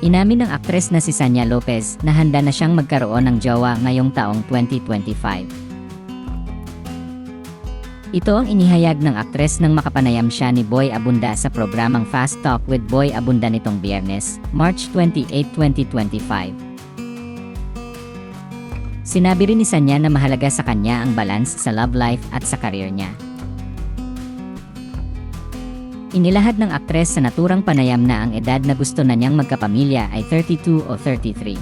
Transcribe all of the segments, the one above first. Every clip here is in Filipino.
Inamin ng aktres na si Sanya Lopez na handa na siyang magkaroon ng jowa ngayong taong 2025. Ito ang inihayag ng aktres nang makapanayam siya ni Boy Abunda sa programang Fast Talk with Boy Abunda nitong Biyernes, March 28, 2025. Sinabi rin ni Sanya na mahalaga sa kanya ang balance sa love life at sa career niya. Inilahad ng aktres sa naturang panayam na ang edad na gusto na niyang magkapamilya ay 32 o 33.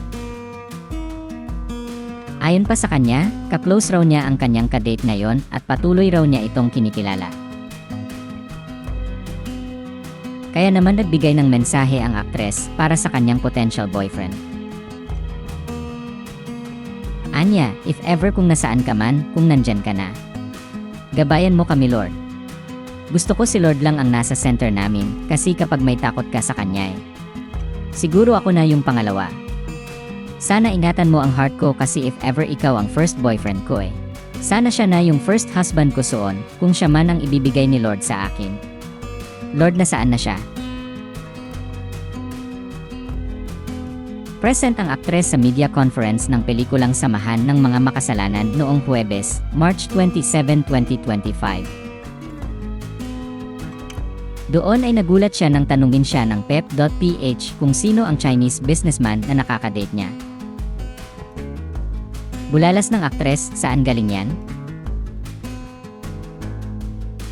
Ayon pa sa kanya, ka-close raw niya ang kanyang kadate ngayon at patuloy raw niya itong kinikilala. Kaya naman nagbigay ng mensahe ang aktres para sa kanyang potential boyfriend. Anya, if ever kung nasaan ka man, kung nandyan ka na, gabayan mo kami Lord. Gusto ko si Lord lang ang nasa center namin kasi kapag may takot ka sa kanya siguro ako na yung pangalawa. Sana ingatan mo ang heart ko kasi if ever ikaw ang first boyfriend ko sana siya na yung first husband ko soon kung siya man ang ibibigay ni Lord sa akin. Lord, nasaan na siya? Present ang aktres sa media conference ng pelikulang Samahan ng Mga Makasalanan noong Huwebes, March 27, 2025. Doon ay nagulat siya nang tanungin siya ng pep.ph kung sino ang Chinese businessman na nakakadate niya. Bulalas ng aktres, saan galing yan?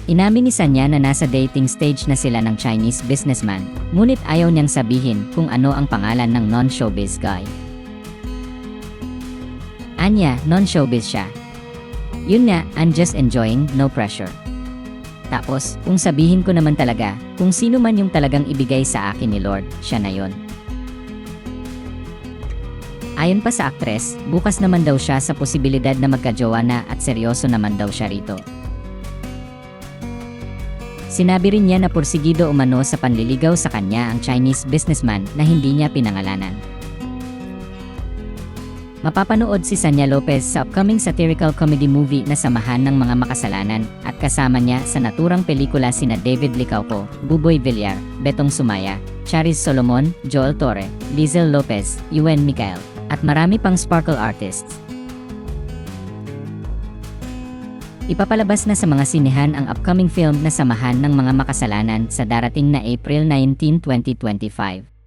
Inamin ni Sanya na nasa dating stage na sila ng Chinese businessman, ngunit ayaw niyang sabihin kung ano ang pangalan ng non-showbiz guy. Anya, non-showbiz siya. Yun nga, I'm just enjoying, no pressure. Tapos, kung sabihin ko naman talaga, kung sino man yung talagang ibigay sa akin ni Lord, siya na yon. Ayon pa sa aktres, bukas naman daw siya sa posibilidad na magkajowa na at seryoso naman daw siya rito. Sinabi rin niya na porsigido umano sa panliligaw sa kanya ang Chinese businessman na hindi niya pinangalanan. Mapapanood si Sanya Lopez sa upcoming satirical comedy movie na Samahan ng Mga Makasalanan at kasama niya sa naturang pelikula sina David Licauco, Buboy Villar, Betong Sumaya, Charis Solomon, Joel Torre, Lizel Lopez, Yuen Mikael, at marami pang sparkle artists. Ipapalabas na sa mga sinehan ang upcoming film na Samahan ng Mga Makasalanan sa darating na April 19, 2025.